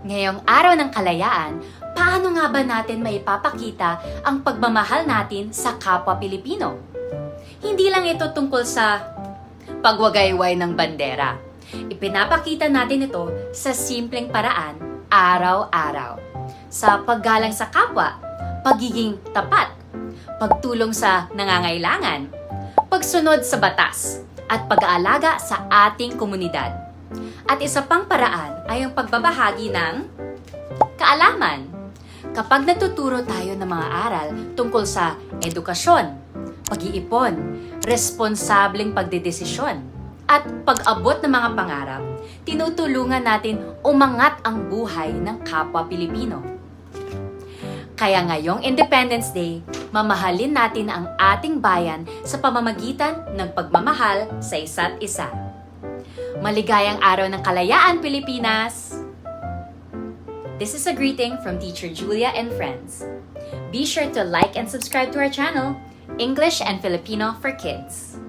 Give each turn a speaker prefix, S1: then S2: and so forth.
S1: Ngayong araw ng kalayaan, paano nga ba natin maipapakita ang pagmamahal natin sa kapwa Pilipino? Hindi lang ito tungkol sa pagwagayway ng bandera. Ipinapakita natin ito sa simpleng paraan, araw-araw. Sa paggalang sa kapwa, pagiging tapat, pagtulong sa nangangailangan, pagsunod sa batas, at pag-aalaga sa ating komunidad. At isa pang paraan ay ang pagbabahagi ng kaalaman. Kapag natuturo tayo ng mga aral tungkol sa edukasyon, pag-iipon, responsableng pagdedesisyon, at pag-abot ng mga pangarap, tinutulungan natin umangat ang buhay ng kapwa Pilipino. Kaya ngayong Independence Day, mamahalin natin ang ating bayan sa pamamagitan ng pagmamahal sa isa't isa. Maligayang Araw ng Kalayaan, Pilipinas! This is a greeting from Teacher Julia and friends. Be sure to like and subscribe to our channel, English and Filipino for Kids.